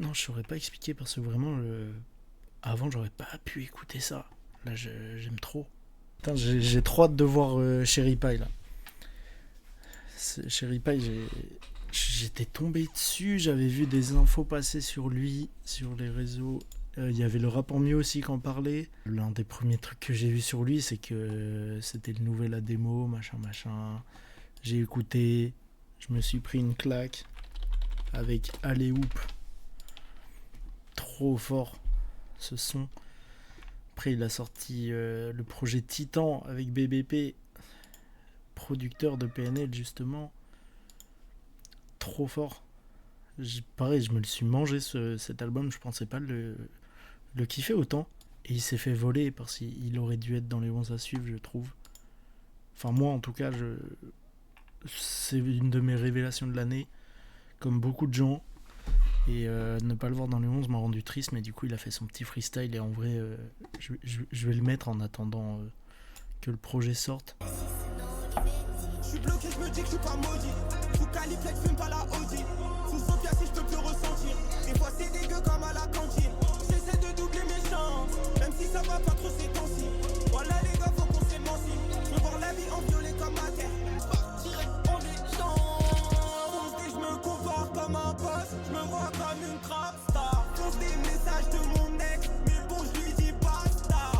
Non, je saurais pas expliquer parce que vraiment, avant, j'aurais pas pu écouter ça. Là, j'aime trop. Putain, j'ai trop hâte de voir Cherry Pie là. Cherry Pie, j'étais tombé dessus, j'avais vu des infos passer sur lui, sur les réseaux. Il y avait le rapport mieux aussi qui en parlait. L'un des premiers trucs que j'ai vu sur lui, c'est que c'était le nouvel à démo, machin, machin. J'ai écouté, je me suis pris une claque avec Alley Hoop. Trop fort ce son. Après, il a sorti le projet Titan avec BBP, producteur de PNL justement. Trop fort. Pareil, je me le suis mangé cet album, je pensais pas le kiffer autant. Et il s'est fait voler parce qu'il aurait dû être dans les bons à suivre, je trouve. Enfin, moi en tout cas, c'est une de mes révélations de l'année, comme beaucoup de gens. Et ne pas le voir dans les 11 m'a rendu triste, mais du coup, il a fait son petit freestyle. Et en vrai, je vais le mettre en attendant que le projet sorte. Je suis bloqué, je me dis que je suis pas maudit. Sous Califlex, fume pas la Audi. Sous Sophia, si je peux plus ressentir. Des fois, c'est dégueu comme à la cantine. J'essaie de doubler mes chances, même si ça va pas trop ces temps-ci. Voilà, les gars, faut qu'on s'émancipe. Je veux voir la vie en violet comme ma terre. Partir en échange. Et je me compare comme un boss. Je me vois comme une trap star. Pose des messages de mon ex, mais bon, je lui dis basta.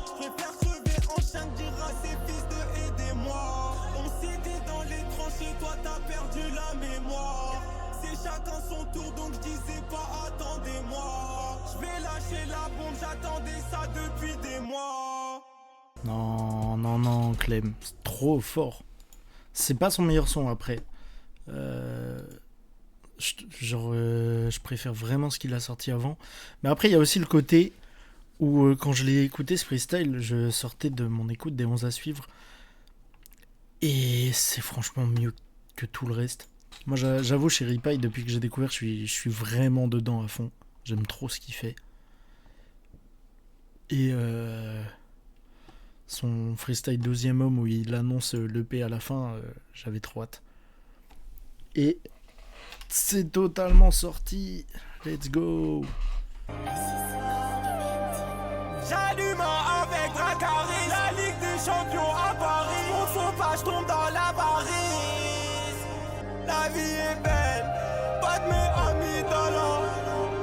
Je préfère crever en chien, dire à ses fils de aidez-moi. On s'était dans les tranchées, toi t'as perdu la mémoire. C'est chacun son tour, donc je disais pas attendez-moi. Je vais lâcher la bombe, j'attendais ça depuis des mois. Non, non, non, Clem, c'est trop fort. C'est pas son meilleur son après. Je préfère vraiment ce qu'il a sorti avant. Mais après, il y a aussi le côté où, quand je l'ai écouté, ce freestyle, je sortais de mon écoute des 11 à suivre. Et c'est franchement mieux que tout le reste. Moi, j'avoue, chez Ripaille, depuis que j'ai découvert, je suis vraiment dedans à fond. J'aime trop ce qu'il fait. Et son freestyle deuxième homme où il annonce l'EP à la fin, j'avais trop hâte. Et c'est totalement sorti. Let's go. J'allume avec Dracari, la Ligue des Champions à Paris. On faut pas, je tombe dans l'avarice. La vie est belle, pas de mes amis dollars.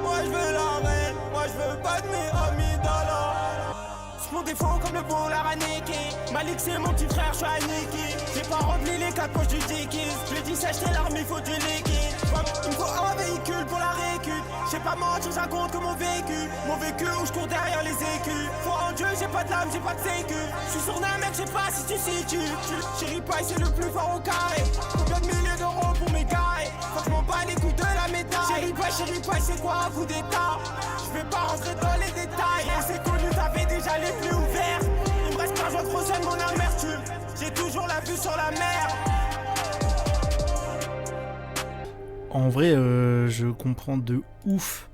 Moi je veux la reine, moi je veux pas de mes amis dollars. Je mon défaut comme le boulard à Niki. Malik c'est mon petit frère, je suis à Niki. J'ai pas rempli les 4 poches du Dickies. Je lui dis s'acheter l'arme, il faut du liquide. Il me faut un véhicule pour la récup. J'ai pas mentir, ça compte que mon vécu. Mon vécu où je cours derrière les écus. Foi en Dieu, j'ai pas de l'âme, j'ai pas de sécu. Je suis sur d'un mec, je sais pas si tu situes. Chéri Pie, c'est le plus fort au carré. Combien de milliers d'euros pour mes carrés. Faut que je m'en bats les couilles de la médaille. Chéri Pie, c'est quoi un coup d'état? Je vais pas rentrer dans les détails. On s'est connus, t'avais déjà les plus ouverts. Il me reste qu'un jour trop seul, mon amertume. J'ai toujours la vue sur la mer. En vrai, je comprends de ouf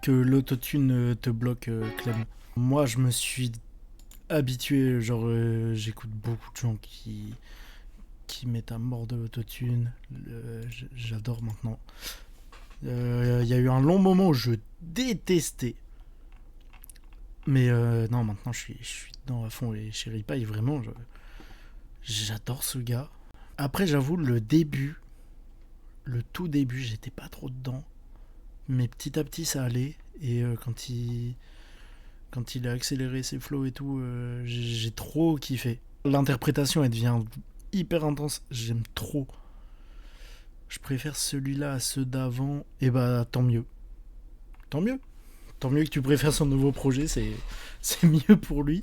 que l'autotune te bloque, Clem. Moi, je me suis habitué, genre, j'écoute beaucoup de gens qui mettent à mort de l'autotune. J'adore maintenant. Il y a eu un long moment où je détestais. Mais non, maintenant, je suis dedans à fond. Et Cherry Pie, vraiment, j'adore ce gars. Après, j'avoue, le tout début, j'étais pas trop dedans. Mais petit à petit, ça allait. Et quand il a accéléré ses flows et tout, j'ai trop kiffé. L'interprétation, elle devient hyper intense. J'aime trop. Je préfère celui-là à ceux d'avant. Et bah, tant mieux. Tant mieux. Tant mieux que tu préfères son nouveau projet. C'est mieux pour lui.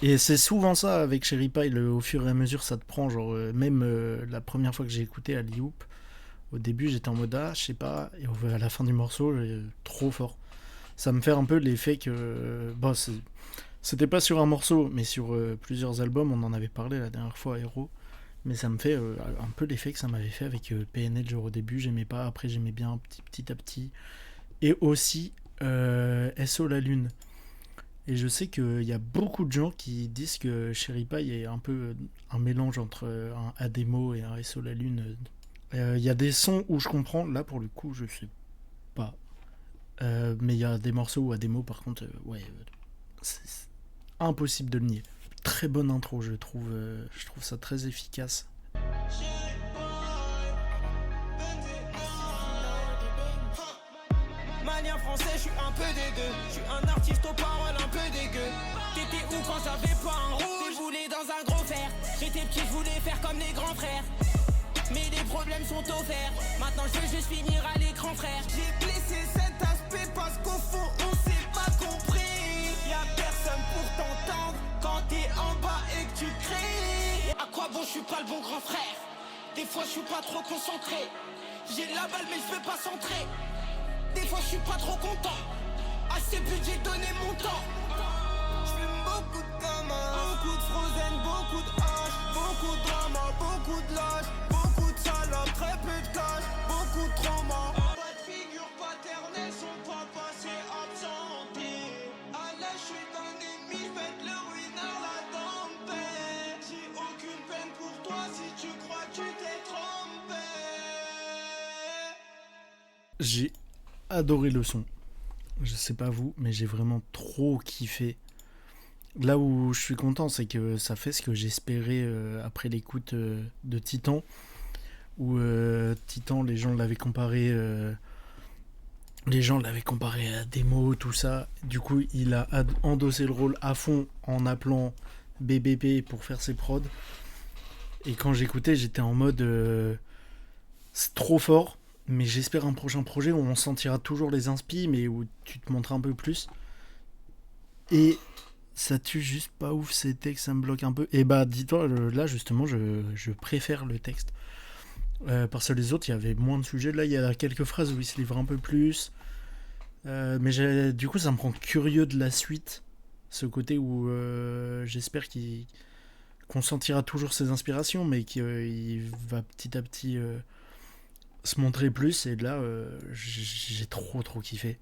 Et c'est souvent ça avec Cherry Pie, au fur et à mesure ça te prend, genre même la première fois que j'ai écouté Ali Hoop, au début j'étais en mode ah je sais pas, et à la fin du morceau trop fort. Ça me fait un peu l'effet que, bon c'était pas sur un morceau, mais sur plusieurs albums, on en avait parlé la dernière fois à Hero, mais ça me fait un peu l'effet que ça m'avait fait avec PNL, genre au début j'aimais pas, après j'aimais bien petit à petit, et aussi SO La Lune. Et je sais qu'il y a beaucoup de gens qui disent que Cherry Pie est un peu un mélange entre un Ademo et un SO La Lune Il y a des sons où je comprends, là pour le coup je sais pas. Mais il y a des morceaux ou à des mots par contre, c'est impossible de le nier. Très bonne intro je trouve ça très efficace. Manière français, je suis un peu des deux. Je suis un artiste aux paroles un peu dégueu. T'étais où quand j'avais pas un rouge? Déboulé dans un gros fer. J'étais petit, je voulais faire comme les grands frères. Mais les problèmes sont offerts. Maintenant je veux juste finir à l'écran, frère. J'ai blessé cet aspect parce qu'au fond on s'est pas compris. Y'a personne pour t'entendre quand t'es en bas et que tu cries. À quoi bon, je suis pas le bon grand frère. Des fois je suis pas trop concentré. J'ai la balle mais je veux pas centrer. Des fois je suis pas trop content. À ces budgets donné mon temps. J'fume beaucoup de gamins, beaucoup de frozen, beaucoup de hache, beaucoup de drama, beaucoup de lâche, beaucoup de salopes, très peu de cash, beaucoup de trauma. Pas de figure paternelle, son papa s'est absenté. Allez, je suis un ennemi, faites le ruinard, la tempête. J'ai aucune peine pour toi si tu crois que tu t'es trompé. J'ai adoré le son. Je sais pas vous, mais j'ai vraiment trop kiffé. Là où je suis content, c'est que ça fait ce que j'espérais après l'écoute de Titan. Où Titan, les gens l'avaient comparé à Demo, tout ça. Du coup, il a endossé le rôle à fond en appelant BBP pour faire ses prods. Et quand j'écoutais, j'étais en mode c'est trop fort. Mais j'espère un prochain projet où on sentira toujours les inspi, mais où tu te montres un peu plus. Et ça tue juste pas ouf ces textes, ça me bloque un peu. Et bah, dis-toi, là justement, je préfère le texte. Parce que les autres, il y avait moins de sujets. Là, il y a quelques phrases où il se livre un peu plus. Mais du coup, ça me rend curieux de la suite. Ce côté où j'espère qu'on sentira toujours ses inspirations, mais qu'il va petit à petit se montrer plus. Et là, j'ai trop kiffé.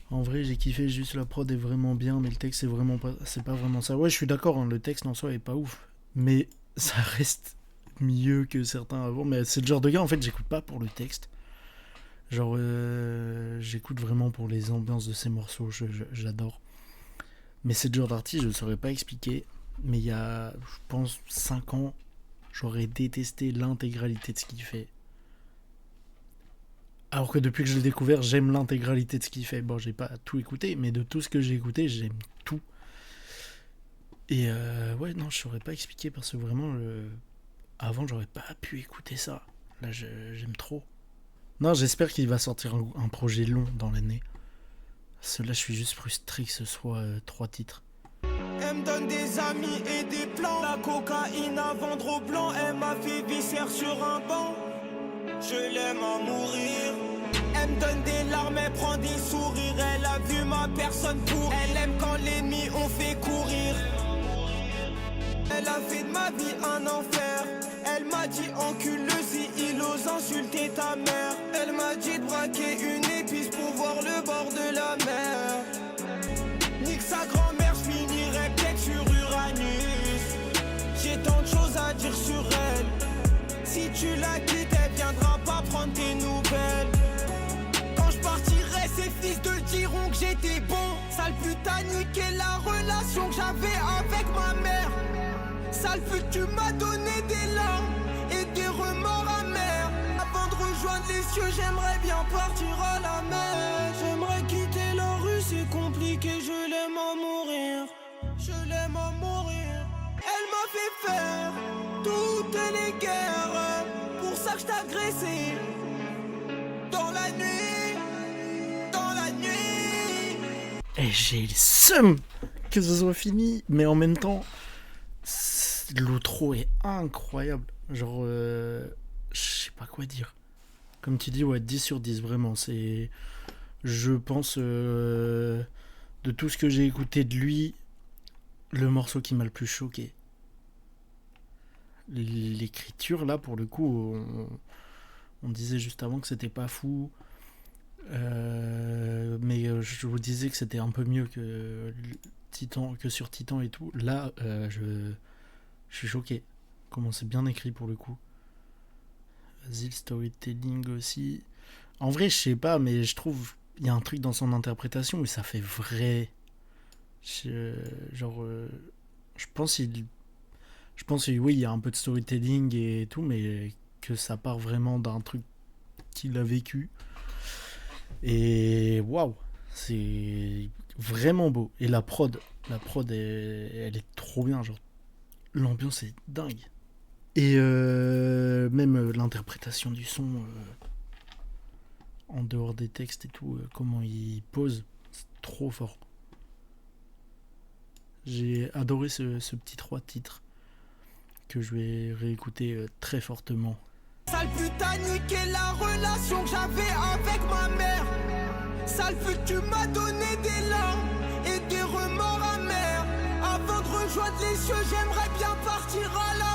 En vrai, j'ai kiffé, juste la prod est vraiment bien, mais le texte c'est pas vraiment ça. Ouais, je suis d'accord, hein, le texte en soi est pas ouf, mais ça reste mieux que certains avant. Mais c'est le genre de gars, en fait, j'écoute pas pour le texte. Genre, j'écoute vraiment pour les ambiances de ces morceaux, j'adore. Mais c'est le genre d'artiste, je ne saurais pas expliquer. Mais il y a, je pense, 5 ans, j'aurais détesté l'intégralité de ce qu'il fait. Alors que depuis que je l'ai découvert, j'aime l'intégralité de ce qu'il fait. Bon, j'ai pas tout écouté, mais de tout ce que j'ai écouté, j'aime tout. Et ouais, non, je saurais pas expliquer parce que vraiment, avant, j'aurais pas pu écouter ça. Là, j'aime trop. Non, j'espère qu'il va sortir un projet long dans l'année. Parce que là, je suis juste frustré que ce soit 3 titres. Elle me donne des amis et des plans. La cocaïne à vendre au blanc. Elle m'a fait viscère sur un banc. Je l'aime à mourir. Elle me donne des larmes, elle prend des sourires. Elle a vu ma personne pour. Elle aime quand l'ennemi on fait courir. Elle a fait de ma vie un enfer. Elle m'a dit encule-le si il ose insulter ta mère. Elle m'a dit de braquer une épice pour voir le bord de la mer. Nique sa grand-mère, je finirai peut-être sur Uranus. J'ai tant de choses à dire sur elle. Si tu la quittes, elle viendra pas prendre tes nouvelles. Quand je partirai, ces fils de diront que j'étais bon. Sale pute a niqué la relation que j'avais avec ma mère. Sale pute, tu m'as donné des larmes et des remords amers. Avant de rejoindre les cieux, j'aimerais bien partir à la mer. J'aimerais quitter la rue, c'est compliqué, je l'aime à mourir. Je l'aime à mourir. Elle m'a fait faire toutes les guerres. Pour ça que je t'ai agressé. Dans la nuit, dans la nuit. Et j'ai le seum que ce soit fini, mais en même temps, l'outro est incroyable. Genre, je sais pas quoi dire. Comme tu dis, ouais, 10 sur 10, vraiment. C'est, je pense, de tout ce que j'ai écouté de lui, le morceau qui m'a le plus choqué. L'écriture, là, pour le coup, on disait juste avant que c'était pas fou. Mais je vous disais que c'était un peu mieux que Titan, que sur Titan et tout. Là, je suis choqué. Comment c'est bien écrit pour le coup. Vas-y, le storytelling aussi. En vrai, je sais pas, mais je trouve il y a un truc dans son interprétation où ça fait vrai. Je- genre, je pense il, je pense que oui, il y a un peu de storytelling et tout, mais que ça part vraiment d'un truc qu'il a vécu. Et waouh, c'est vraiment beau. Et la prod, elle est trop bien. Genre, l'ambiance est dingue. Et même l'interprétation du son, en dehors des textes et tout, comment il pose, c'est trop fort. J'ai adoré ce petit 3 titres que je vais réécouter très fortement. Sale pute, t'as niqué la relation que j'avais avec ma mère. Sale pute, tu m'as donné des larmes et des remords amers. Avant de rejoindre les cieux, j'aimerais bien partir à la